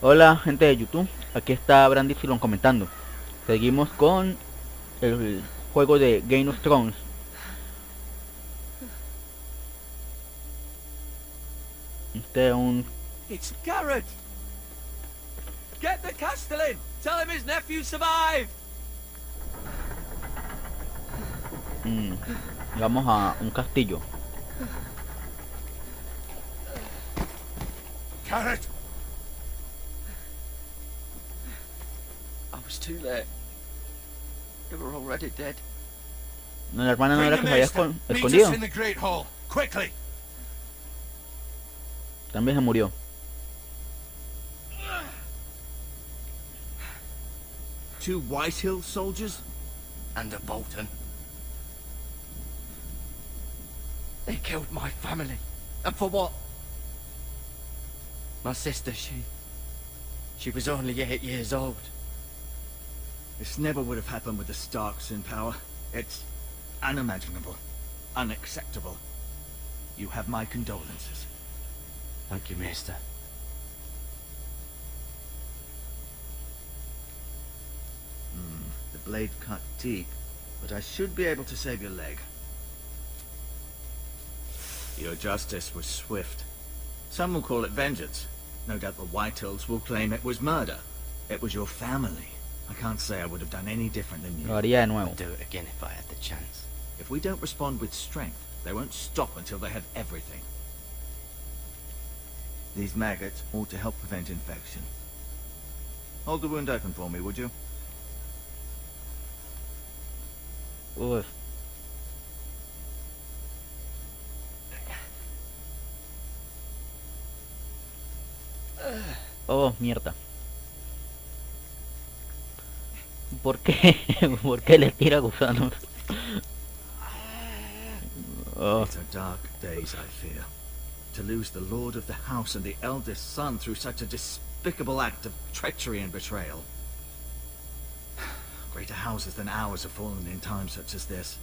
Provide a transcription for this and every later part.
Hola gente de YouTube, aquí está Brandy Silon comentando. Seguimos con el juego de Game of Thrones. Este es un... It's Garrett! Get the Castellan! Tell him his nephew survived! Vamos a un castillo. Garrett! I was too late. They were already dead. No, la hermana no era que se había escondido. También se murió. Two Whitehill soldiers? And a Bolton. They killed my family. And for what? My sister, she was only 8 years old. This never would have happened with the Starks in power. It's unimaginable. Unacceptable. You have my condolences. Thank you, Maester. The blade cut deep, but I should be able to save your leg. Your justice was swift. Some will call it vengeance. No doubt the Whitehills will claim it was murder. It was your family. I can't say I would have done any different than you. Lo haría de nuevo. I'd do it again if I had the chance. If we don't respond with strength, they won't stop until they have everything. These maggots ought to help prevent infection. Hold the wound open for me, would you? Uf. Oh, mierda. ¿Por qué? ¿Por qué le tira gusanos? Oh. These are dark days, I fear. To lose the lord of the house and the eldest son through such a despicable act of treachery and betrayal. Greater houses than ours have fallen in times such as this.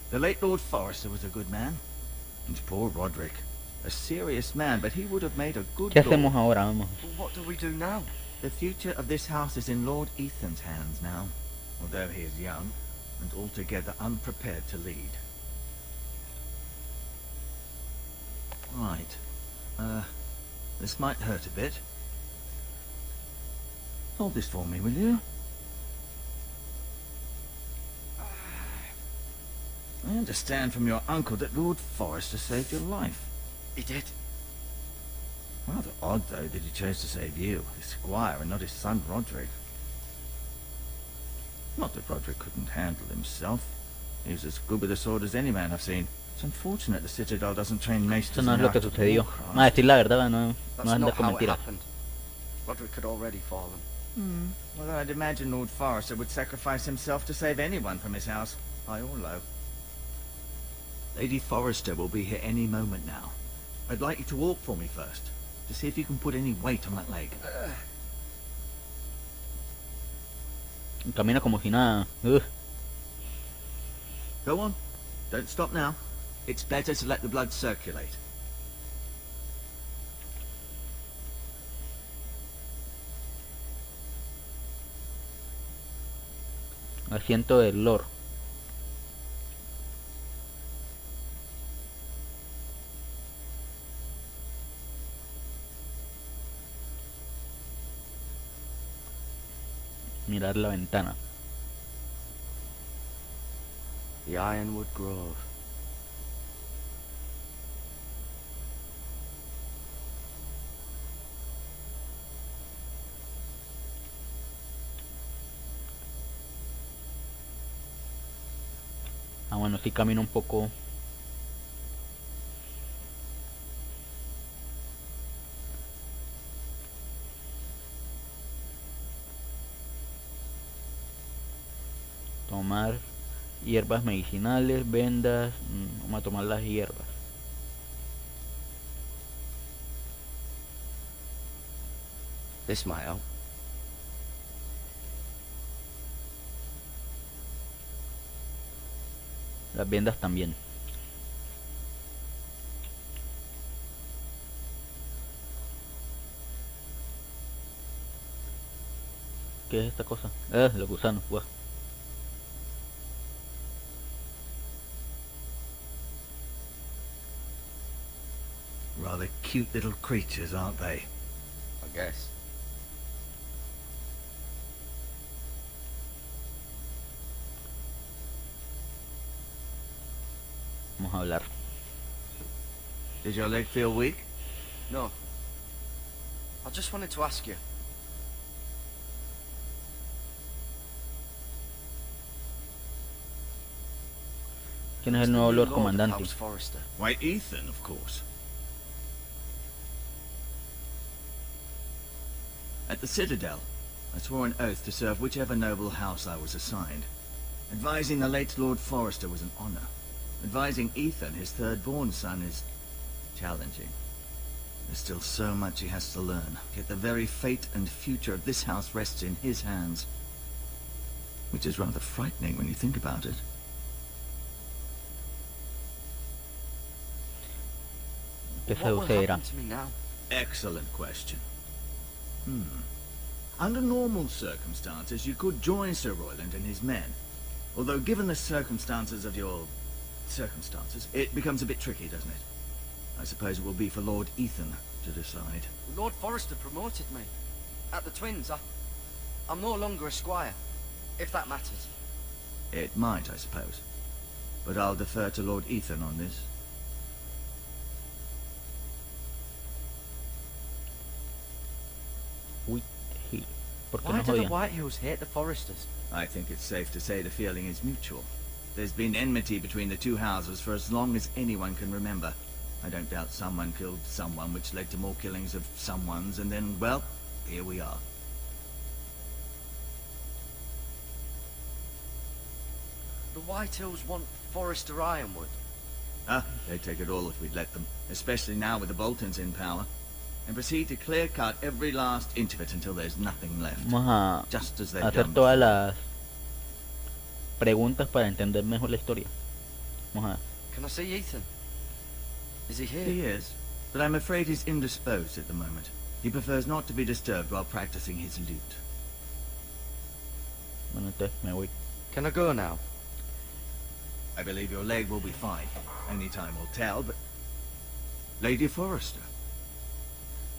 The late Lord Forrester was a good man. And poor Roderick. A serious man, but he would have made a good ¿Qué lord. hacemos ahora? Vamos. What do we do now? The future of this house is in Lord Ethan's hands now, although he is young and altogether unprepared to lead. Right. This might hurt a bit. Hold this for me, will you? I understand from your uncle that Lord Forrester saved your life. He did. Rather odd, though, that he chose to save you, his squire, and not his son Roderick. Not that Roderick couldn't handle himself. He was as good with a sword as any man I've seen. It's unfortunate the Citadel doesn't train maesters. Eso no es lo que sucedió. Vamos a decir la verdad, no andar con mentiras. Roderick had already fallen. Well, I'd imagine Lord Forrester would sacrifice himself to save anyone from his house, high or low. Lady Forrester will be here any moment now. I'd like you to walk for me first, to see if you can put any weight on that leg. Camina como si nada. Go on. Don't stop now. It's better to let the blood circulate. Asiento del lord. Mirar la ventana. The Ironwood Grove. Ah, bueno, sí camino un poco. Tomar hierbas medicinales, vendas. Vamos a tomar las hierbas. This might help. Las vendas también. ¿Qué es esta cosa? Los gusanos, guau. Rather cute little creatures, aren't they? I guess. Vamos a hablar. Did your leg feel weak? No. I just wanted to ask you. ¿Quién es el who's the nuevo new Lord of Comandante? House Forrester? Why, Ethan, of course. At the Citadel, I swore an oath to serve whichever noble house I was assigned. Advising the late Lord Forrester was an honor. Advising Ethan, his third-born son, is challenging. There's still so much he has to learn, yet the very fate and future of this house rests in his hands. Which is rather frightening when you think about it. ¿Qué What will sucederá? happen to me now? Excellent question. Under normal circumstances, you could join Sir Royland and his men. Although given the circumstances of your circumstances, it becomes a bit tricky, doesn't it? I suppose it will be for Lord Ethan to decide. Lord Forrester promoted me. At the Twins, I'm no longer a squire, if that matters. It might, I suppose. But I'll defer to Lord Ethan on this. Uy, sí. ¿Por qué Why nos do the odian? Whitehills hate the Forresters? I think it's safe to say the feeling is mutual. There's been enmity between the two houses for as long as anyone can remember. I don't doubt someone killed someone, which led to more killings of someones, and then, well, here we are. The Whitehills want Forrester Ironwood. They'd take it all if we'd let them, especially now with the Boltons in power, and proceed to clear-cut every last inch of it until there's nothing left. Vamos Just as they've a hacer done todas before. las preguntas para entender mejor la historia. Vamos a ver. Can I see Ethan? Is he here? He is, but I'm afraid he's indisposed at the moment. He prefers not to be disturbed while practicing his lute. Bueno, entonces me voy. Can I go now? I believe your leg will be fine. Only time will tell, but... Lady Forrester.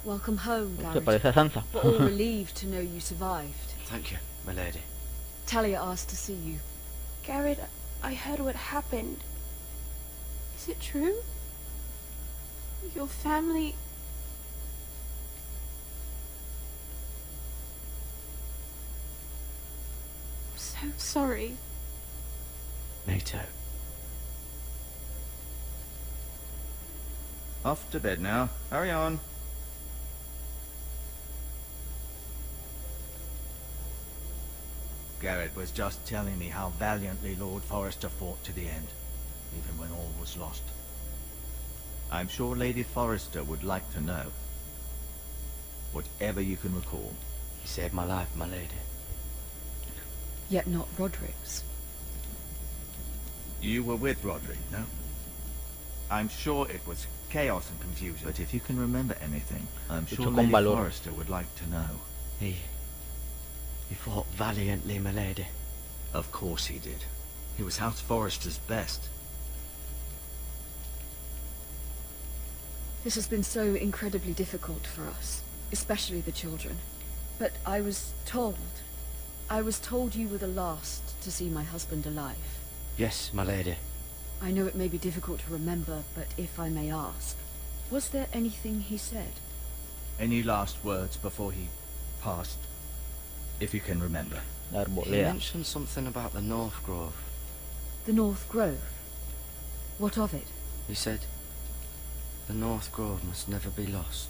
Welcome home, Se Garrett. parece a Sansa. We're all relieved to know you survived. Thank you, my lady. Talia asked to see you. Garrett, I heard what happened. Is it true? Your family... I'm so sorry. Me too. Off to bed now. Hurry on. Garrett was just telling me how valiantly Lord Forrester fought to the end, even when all was lost. I'm sure Lady Forrester would like to know. Whatever you can recall. He saved my life, my lady. Yet not Roderick's. You were with Roderick, no? I'm sure it was chaos and confusion. But if you can remember anything, I'm Hecho sure con Lady valor. Forrester would like to know. He fought valiantly, my lady. Of course he did. He was House Forrester's best. This has been so incredibly difficult for us, especially the children. But I was told you were the last to see my husband alive. Yes, my lady. I know it may be difficult to remember, but if I may ask, was there anything he said? Any last words before he passed? If you can remember. La He arboleda. mentioned something about the North Grove. The North Grove? What of it? He said, the North Grove must never be lost.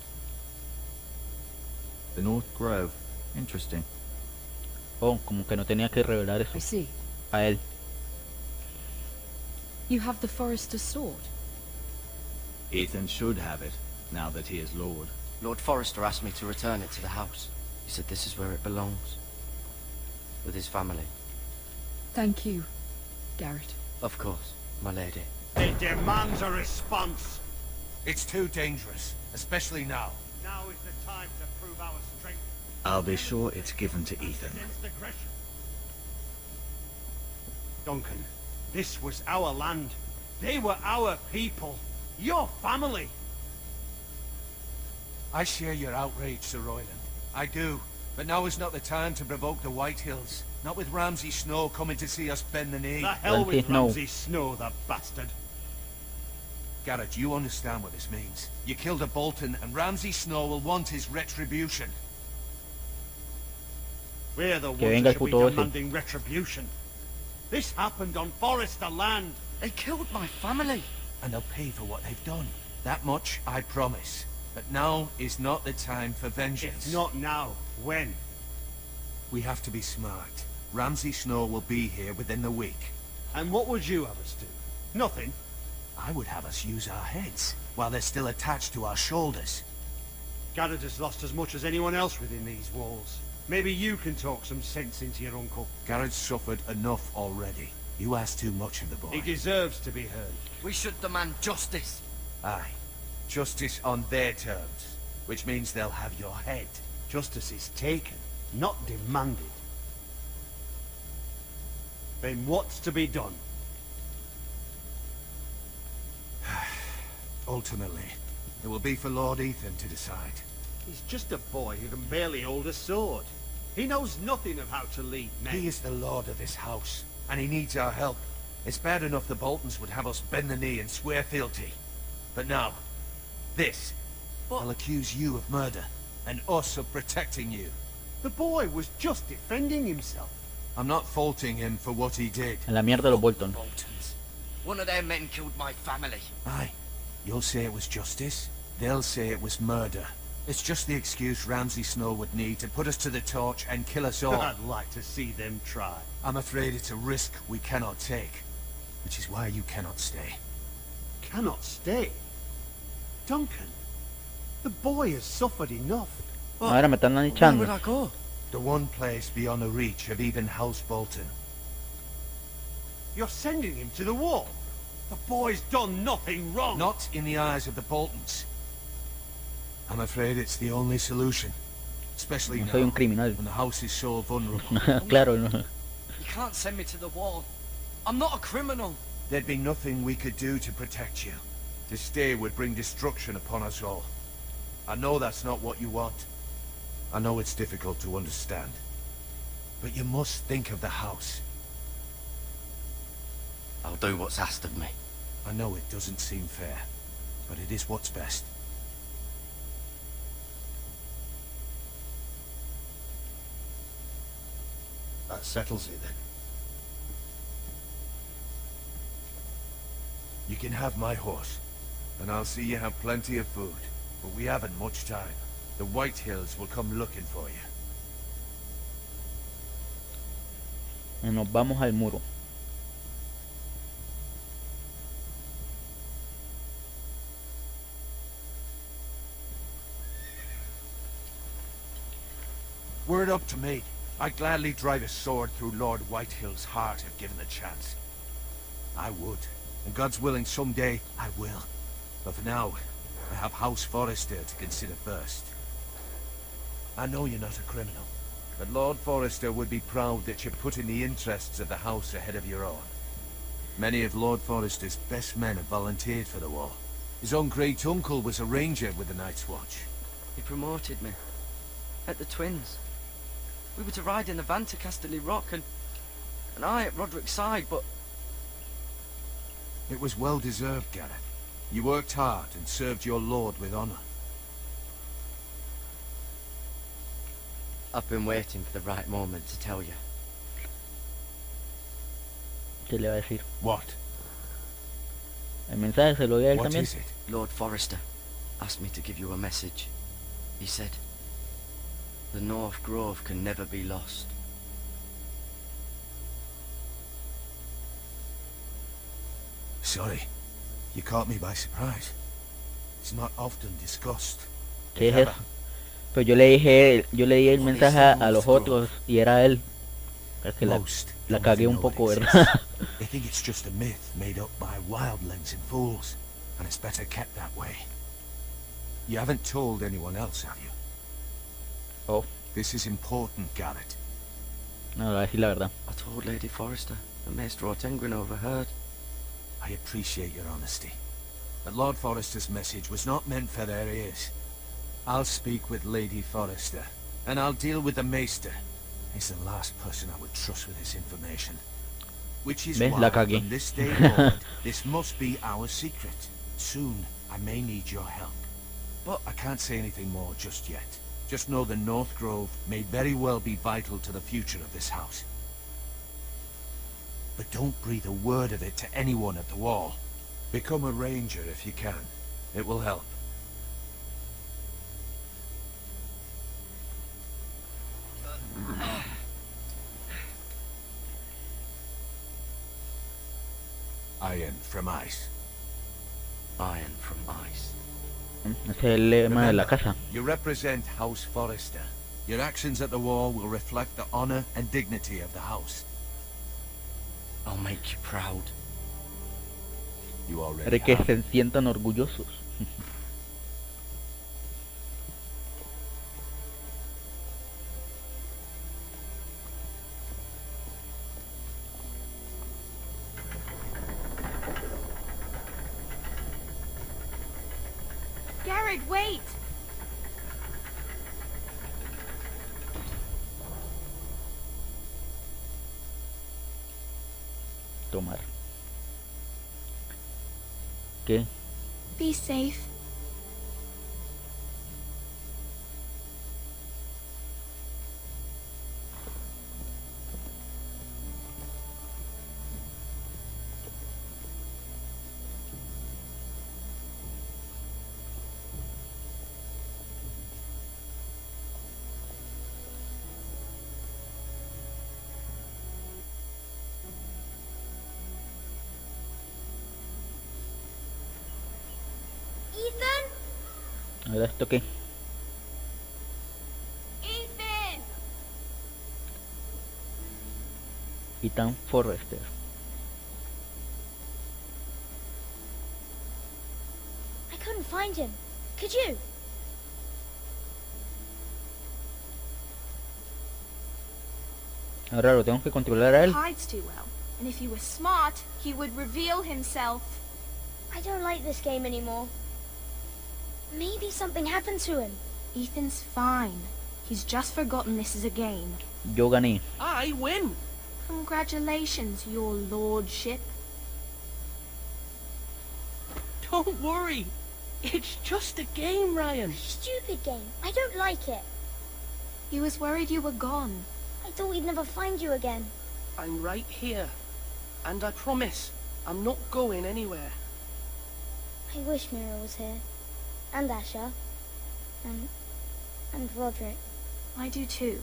The North Grove. Interesting. Oh, como que no tenía que revelar I eso see. a él. You have the Forrester's sword. Ethan should have it, now that he is Lord. Lord Forrester asked me to return it to the house. He said this is where it belongs. With his family. Thank you, Garrett. Of course. my lady. It demands a response. It's too dangerous, especially now. Now is the time to prove our strength I'll be sure it's given to Ethan. against aggression. Duncan, this was our land. They were our people. Your family. I share your outrage, Sir Royland. I do. But now is not the time to provoke the White Hills. Not with Ramsay Snow coming to see us bend the knee. The hell Ramsay with Snow. Ramsay Snow, the bastard. Garrett, you understand what this means. You killed a Bolton, and Ramsay Snow will want his retribution. We're the Que ones venga that el should be puto ese. demanding retribution. This happened on Forester land. They killed my family. And they'll pay for what they've done. That much I promise. But now is not the time for vengeance. If not now, when? We have to be smart. Ramsay Snow will be here within the week. And what would you have us do? Nothing. I would have us use our heads, while they're still attached to our shoulders. Garrett has lost as much as anyone else within these walls. Maybe you can talk some sense into your uncle. Garrett's suffered enough already. You ask too much of the boy. He deserves to be heard. We should demand justice. Aye. Justice on their terms, which means they'll have your head. Justice is taken, not demanded. Then what's to be done? Ultimately, it will be for Lord Ethan to decide. He's just a boy who can barely hold a sword. He knows nothing of how to lead men. He is the lord of this house, and he needs our help. It's bad enough the Boltons would have us bend the knee and swear fealty. But now, this, But- I'll accuse you of murder, and us of protecting you. The boy was just defending himself. I'm not faulting him for what he did. A la mierda los Bolton. Boltons. One of their men killed my family. Aye, you'll say it was justice, they'll say it was murder. It's just the excuse Ramsay Snow would need to put us to the torch and kill us all. I'd like to see them try. I'm afraid it's a risk we cannot take, which is why you cannot stay. Cannot stay. Duncan, the boy has suffered enough. Ahora me están Where would echando. I go? The one place beyond the reach of even House Bolton. You're sending him to the wall. The boy's done nothing wrong. Not in the eyes of the Boltons. I'm afraid it's the only solution. Especially Soy un now, criminal. when the house is so vulnerable. Claro, no. You can't send me to the wall. I'm not a criminal. There'd be nothing we could do to protect you. To stay would bring destruction upon us all. I know that's not what you want. I know it's difficult to understand. But you must think of the house. I'll do what's asked of me. I know it doesn't seem fair, but it is what's best. That settles it then. You can have my horse, and I'll see you have plenty of food. But we haven't much time. The White Hills will come looking for you. Y nos vamos al muro. Were it up to me, I'd gladly drive a sword through Lord Whitehill's heart if given the chance. I would, and God's willing someday I will. But for now, I have House Forrester to consider first. I know you're not a criminal, but Lord Forrester would be proud that you're putting the interests of the house ahead of your own. Many of Lord Forrester's best men have volunteered for the war. His own great uncle was a ranger with the Night's Watch. He promoted me. At the Twins. We were to ride in the van to Casterly Rock and I at Roderick's side, but It was well deserved, Gareth. You worked hard and served your lord with honor. I've been waiting for the right moment to tell you. ¿Qué le va a decir? What? El mensaje se lo di a él What también. is it? Lord Forrester asked me to give you a message. He said, the North Grove can never be lost. Sorry. You caught me by surprise. It's not often discussed. ¿Qué if es ever. eso? Pues yo le di el mensaje a los otros y era él. Es que Most la don't cagué even un know it poco, exists. ¿verdad? They think it's just a myth made up by wildlings and fools, and it's better kept that way. You haven't told anyone else, have you? Oh, This is important, Garrett. no, voy a decir la verdad. I told Lady Forrester, but Maester Ortengrin overheard. I appreciate your honesty, but Lord Forrester's message was not meant for their ears. I'll speak with Lady Forrester, and I'll deal with the Maester. He's the last person I would trust with this information. Which is ¿Ves? why, La cagué. from this day forward, this must be our secret. Soon, I may need your help. But I can't say anything more just yet. Just know the North Grove may very well be vital to the future of this house. But don't breathe a word of it to anyone at the wall. Become a ranger if you can. It will help. Iron from ice. Iron from ice. Ese es el lema de la casa. You represent House Forrester. Your actions at the wall will reflect the honor and dignity of the house. I'll make you proud. You already Haré que have. se sientan orgullosos. Garrett, wait! Tomar. ¿Qué? Be safe. A ver, ¿esto qué? Ethan! Ethan Forrester. I couldn't find him. Could you? Ahora lo tengo que controlar a él. Hides too well. And if he were smart, he would reveal himself. I don't like this game anymore. Maybe something happened to him. Ethan's fine. He's just forgotten this is a game. Yo gané. I win! Congratulations, your lordship. Don't worry. It's just a game, Ryan. Stupid game. I don't like it. He was worried you were gone. I thought we'd never find you again. I'm right here. And I promise, I'm not going anywhere. I wish Mira was here. And Asher. And Roderick. I do too.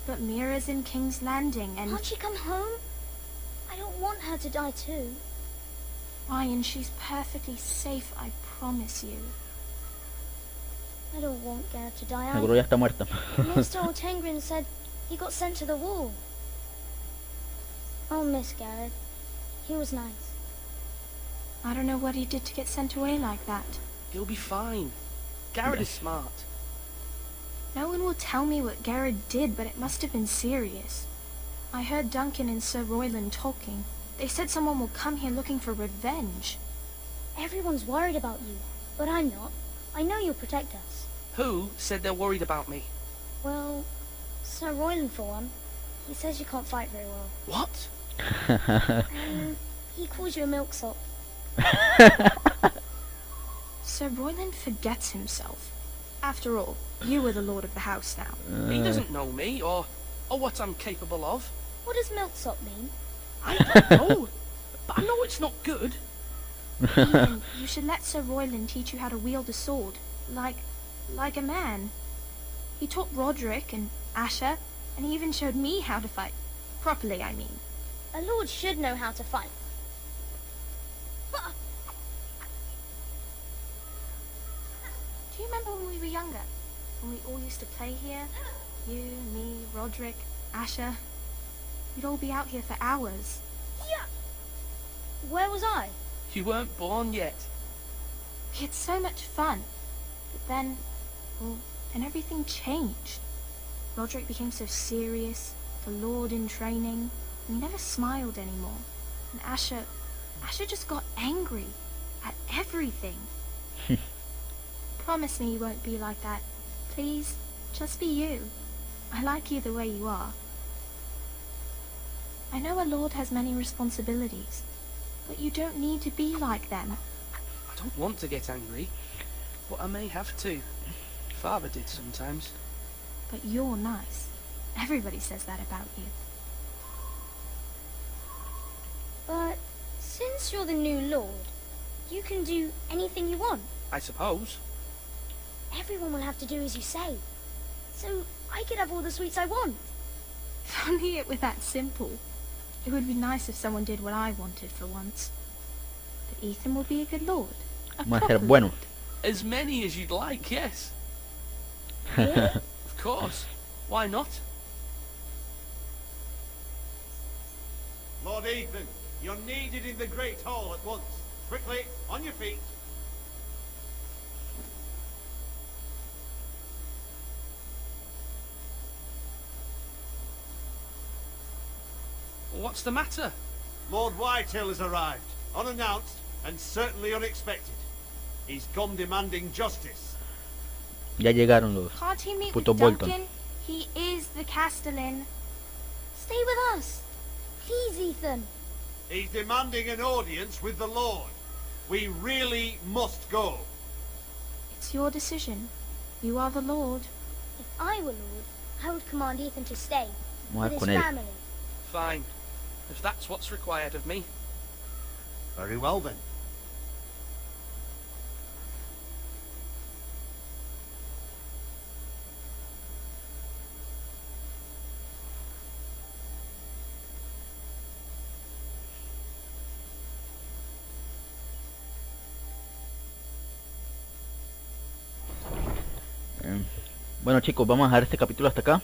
But Mira's in King's Landing and... Can't she come home? I don't want her to die too. Ryan, she's perfectly safe, I promise you. I don't want Garrett to die Seguro either. ya está muerta. Mr. Ortengrin said he got sent to the wall. I'll miss Garrett. He was nice. I don't know what he did to get sent away like that. He'll be fine. Garrett is smart. No one will tell me what Garrett did, but it must have been serious. I heard Duncan and Sir Royland talking. They said someone will come here looking for revenge. Everyone's worried about you, but I'm not. I know you'll protect us. Who said they're worried about me? Well, Sir Royland for one. He says you can't fight very well. What? And he calls you a milksop. Sir Royland forgets himself. After all, you are the lord of the house now. He doesn't know me, or what I'm capable of. What does milksop mean? I don't know. But I know it's not good. Ethan, you should let Sir Royland teach you how to wield a sword. Like a man. He taught Roderick and Asher, and he even showed me how to fight. Properly, I mean. A lord should know how to fight. Do you remember when we were younger? When we all used to play here? You, me, Roderick, Asher. we'd all be out here for hours. Yeah. Where was I? You weren't born yet. We had so much fun. But then, well, then everything changed. Roderick became so serious, the Lord in training, and he never smiled anymore. And Asher just got angry at everything. Promise me you won't be like that. Please, just be you. I like you the way you are. I know a lord has many responsibilities, but you don't need to be like them. I don't want to get angry, but I may have to. Father did sometimes. But you're nice. Everybody says that about you. But since you're the new lord, you can do anything you want. I suppose. Everyone will have to do as you say. So I could have all the sweets I want. If only it were that simple. It would be nice if someone did what I wanted for once. But Ethan will be a good lord. A Vamos a proper ser buenos. lord. As many as you'd like, yes. Really? Of course. Why not? Lord Ethan, you're needed in the Great Hall at once. Quickly, on your feet. What's the matter? Lord Whitehill has arrived, unannounced and certainly unexpected. He's come demanding justice. Ya llegaron los Can't he meet putos with Bolton. Duncan? He is the Castellan. Stay with us. Please, Ethan. He's demanding an audience with the Lord. We really must go. It's your decision. You are the lord. If I were lord, I would command Ethan to stay. Vamos a With ver his con él. family. Fine. If that's what's required of me. Very well then. Bueno chicos, vamos a dejar este capítulo hasta acá.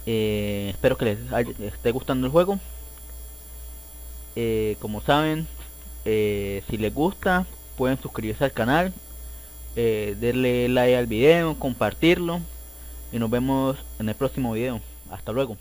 Espero que les esté gustando el juego. Como saben, si les gusta, pueden suscribirse al canal, darle like al video, compartirlo. Y nos vemos en el próximo video. Hasta luego.